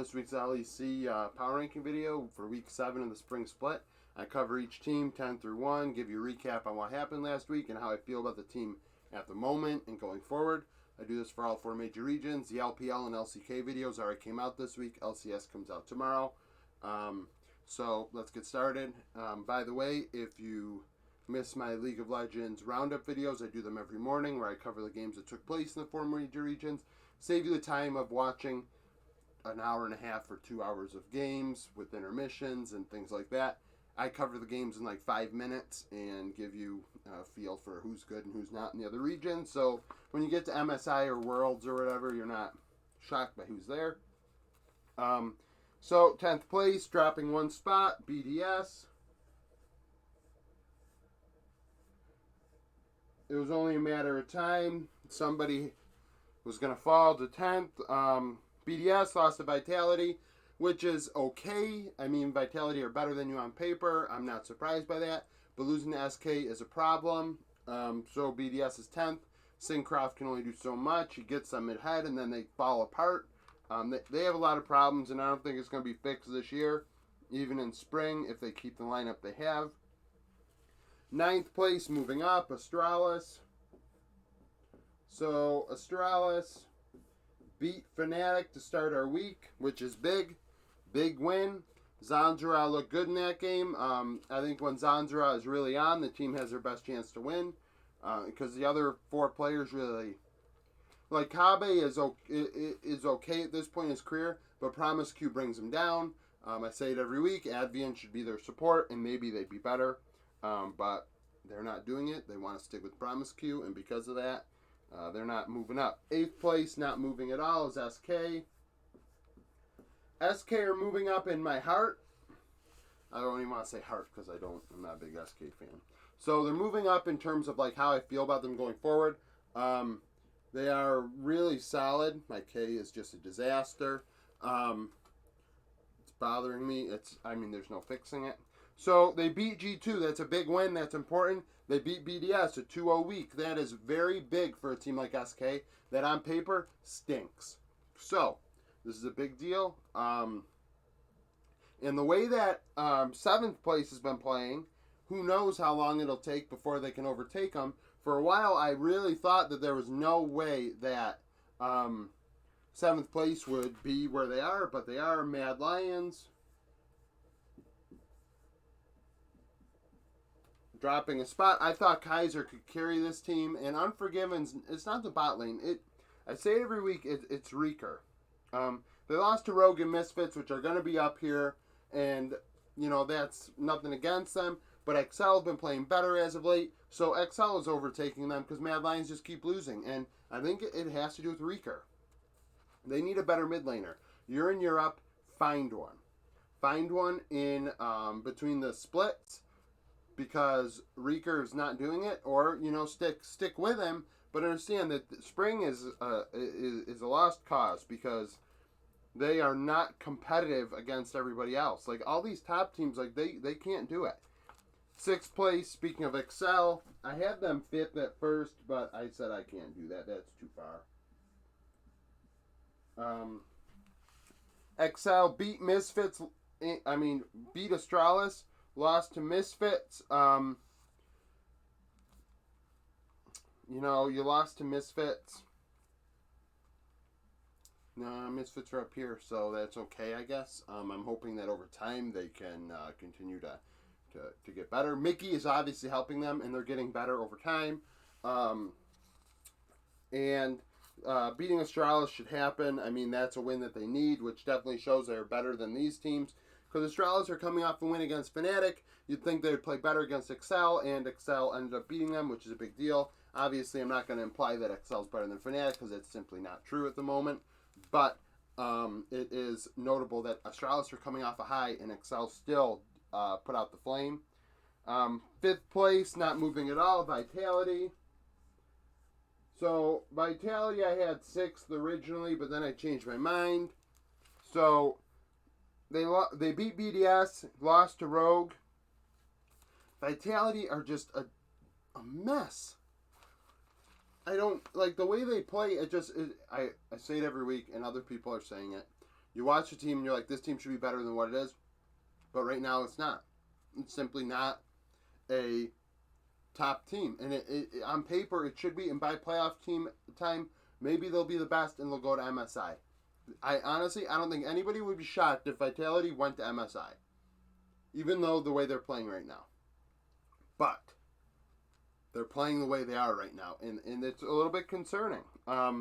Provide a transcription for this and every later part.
this week's LEC power ranking video for week 7 of the spring split. I cover each team 10 through 1, give you a recap on what happened last week and how I feel about the team at the moment and going forward. I do this for all 4 major regions. The LPL and LCK videos already came out this week. LCS comes out tomorrow. So let's get started. By the way, if you miss my League of Legends roundup videos, I do them every morning where I cover the games that took place in the 4 major regions. Save you the time of watching an hour and a half or 2 hours of games with intermissions and things like that. I cover the games in like 5 minutes and give you a feel for who's good and who's not in the other region. So when you get to MSI or Worlds or whatever, you're not shocked by who's there. So 10th place, dropping 1 spot, BDS. It was only a matter of time. Somebody was going to fall to 10th. BDS lost to Vitality, which is okay. I mean, Vitality are better than you on paper. I'm not surprised by that. But losing to SK is a problem. So BDS is 10th. Syncroft can only do so much. He gets them ahead, and then they fall apart. They have a lot of problems, and I don't think it's going to be fixed this year, even in spring, if they keep the lineup they have. 9th place, moving up, Astralis. So Astralis beat Fnatic to start our week, which is big. Big win. Zanzara looked good in that game. I think when Zanzara is really on, the team has their best chance to win. Because the other 4 players really... Like, Kabe is okay at this point in his career, but Promise Q brings him down. I say it every week. Advian should be their support, and maybe they'd be better. But they're not doing it. They want to stick with Promise Q, and because of that, they're not moving up. 8th place, not moving at all, is SK. SK are moving up in my heart. I don't even want to say heart because I'm not a big SK fan. So they're moving up in terms of like how I feel about them going forward. They are really solid. My K is just a disaster. It's bothering me. There's no fixing it. So they beat G2. That's a big win. That's important. They beat BDS a 2-0 week. That is very big for a team like SK that on paper stinks. So this is a big deal. And the way that 7th place has been playing, who knows how long it'll take before they can overtake them. For a while, I really thought that there was no way that 7th place would be where they are, but they are. Mad Lions dropping a spot. I thought Kaiser could carry this team, and Unforgiven's, it's not the bot lane. I say it every week, it's Reeker. They lost to Rogue and Misfits, which are going to be up here, and, that's nothing against them. But XL have been playing better as of late, so XL is overtaking them because Mad Lions just keep losing. And I think it has to do with Reeker. They need a better mid laner. You're in Europe, find one. Find one in between the splits because Reeker is not doing it, or, stick with him. But understand that spring is a lost cause because they are not competitive against everybody else. Like, all these top teams, like, they can't do it. 6th place, speaking of Excel, I had them 5th at first, but I said I can't do that. That's too far. Excel beat Misfits, beat Astralis, lost to Misfits. You lost to Misfits. No, Misfits are up here, so that's okay, I guess. I'm hoping that over time they can continue to get better. Mickey is obviously helping them, and they're getting better over time. And beating Astralis should happen. That's a win that they need, which definitely shows they're better than these teams. Because Astralis are coming off a win against Fnatic. You'd think they would play better against Excel, and Excel ended up beating them, which is a big deal. Obviously, I'm not going to imply that Excel is better than Fnatic, because it's simply not true at the moment. But it is notable that Astralis are coming off a high, and Excel still put out the flame. 5th place, not moving at all, Vitality. So, Vitality I had 6th originally, but then I changed my mind. So, they beat BDS, lost to Rogue. Vitality are just a mess. I don't, like, the way they play, I say it every week, and other people are saying it. You watch the team and you're like, this team should be better than what it is. But right now it's not. It's simply not a top team. And on paper it should be. And by playoff team time, maybe they'll be the best and they'll go to MSI. I don't think anybody would be shocked if Vitality went to MSI. Even though the way they're playing right now. But they're playing the way they are right now. And it's a little bit concerning. I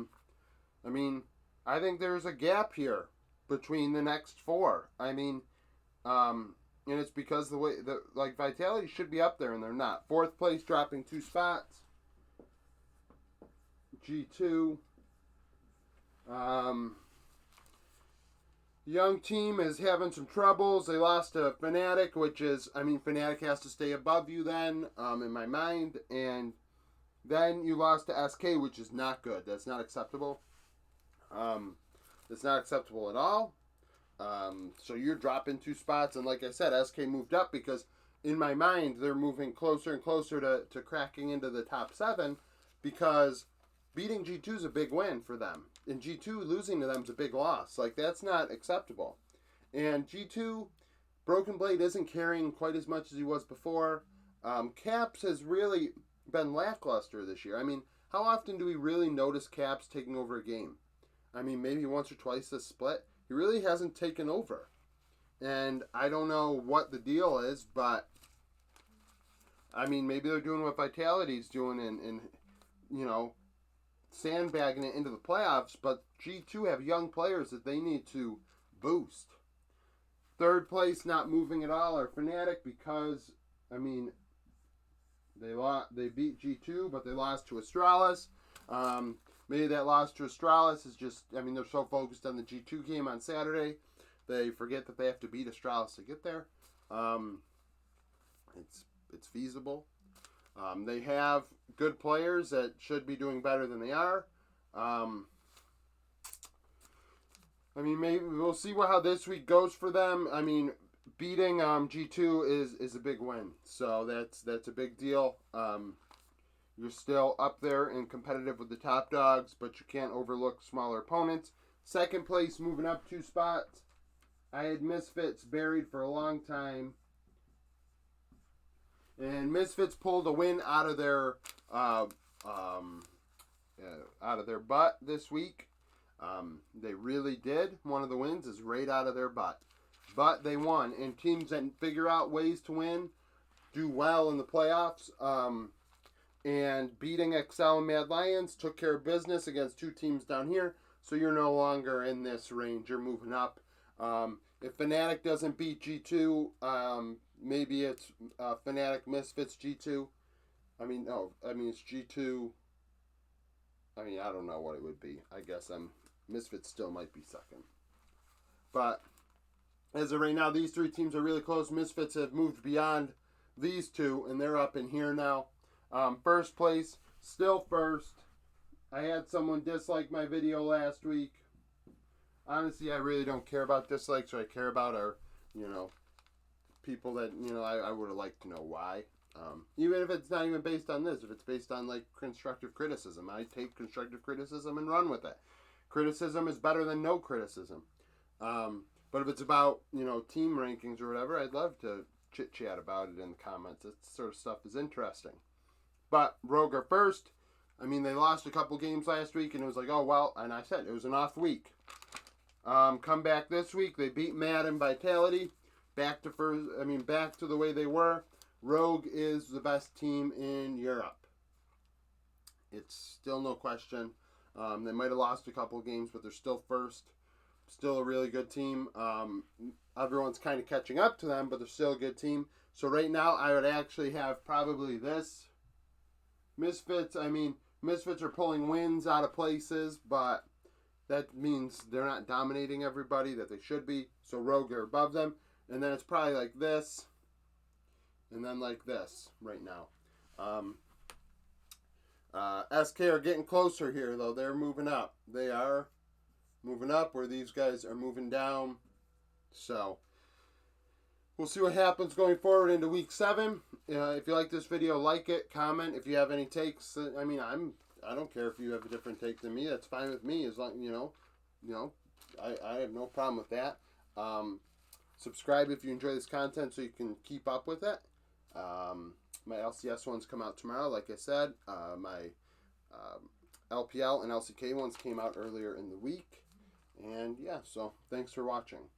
mean, I think there's a gap here between the next four. I mean, and it's because the way Vitality should be up there and they're not. Fourth place dropping 2 spots. G2. Young team is having some troubles. They lost to Fnatic, which is, I mean, Fnatic has to stay above you then, in my mind. And then you lost to SK, which is not good. That's not acceptable. It's not acceptable at all. So you're dropping 2 spots. And like I said, SK moved up because, in my mind, they're moving closer and closer to cracking into the top 7 because beating G2 is a big win for them. And G2 losing to them is a big loss. Like, that's not acceptable. And G2, Broken Blade isn't carrying quite as much as he was before. Caps has really been lackluster this year. I mean, how often do we really notice Caps taking over a game? I mean, maybe once or twice this split. He really hasn't taken over. And I don't know what the deal is, but I mean, maybe they're doing what Vitality's doing and you know, sandbagging it into the playoffs, but G2 have young players that they need to boost. Third place, not moving at all, are Fnatic because, I mean, they beat G2, but they lost to Astralis. Maybe that loss to Astralis is just, I mean, they're so focused on the G2 game on Saturday, they forget that they have to beat Astralis to get there. It's feasible. They have good players that should be doing better than they are. I mean, maybe we'll see how this week goes for them. I mean, beating G2 is a big win, so that's a big deal. You're still up there and competitive with the top dogs, but you can't overlook smaller opponents. Second place, moving up 2 spots. I had Misfits buried for a long time. And Misfits pulled a win out of their butt this week. They really did. One of the wins is right out of their butt. But they won. And teams that figure out ways to win do well in the playoffs. And beating XL and Mad Lions took care of business against 2 teams down here. So you're no longer in this range. You're moving up. If Fnatic doesn't beat G2, maybe it's Fnatic Misfits G2. It's G2. I mean, I don't know what it would be. I guess Misfits still might be second. But as of right now, these 3 teams are really close. Misfits have moved beyond these 2, and they're up in here now. First place, still first. I had someone dislike my video last week. Honestly, I really don't care about dislikes. I care about our, people that, I would have liked to know why. Even if it's not even based on this, if it's based on, constructive criticism, I take constructive criticism and run with it. Criticism is better than no criticism. But if it's about, team rankings or whatever, I'd love to chit-chat about it in the comments. That sort of stuff is interesting. But Rogue are first. I mean, they lost a couple games last week, and it was like, oh, well, and I said it was an off week. Come back this week. They beat Mad and Vitality. Back to the way they were. Rogue is the best team in Europe. It's still no question. They might have lost a couple games, but they're still first. Still a really good team. Everyone's kind of catching up to them, but they're still a good team. So right now, I would actually have probably this. Misfits are pulling wins out of places, but that means they're not dominating everybody that they should be. So Rogue are above them. And then it's probably like this. And then like this right now. SK are getting closer here, though. They're moving up. They are moving up where these guys are moving down. So we'll see what happens going forward into week 7. If you like this video, like it, comment. If you have any takes, I don't care if you have a different take than me. That's fine with me, as long I have no problem with that. Subscribe if you enjoy this content so you can keep up with it. My LCS ones come out tomorrow, like I said. My LPL and LCK ones came out earlier in the week. And yeah, so thanks for watching.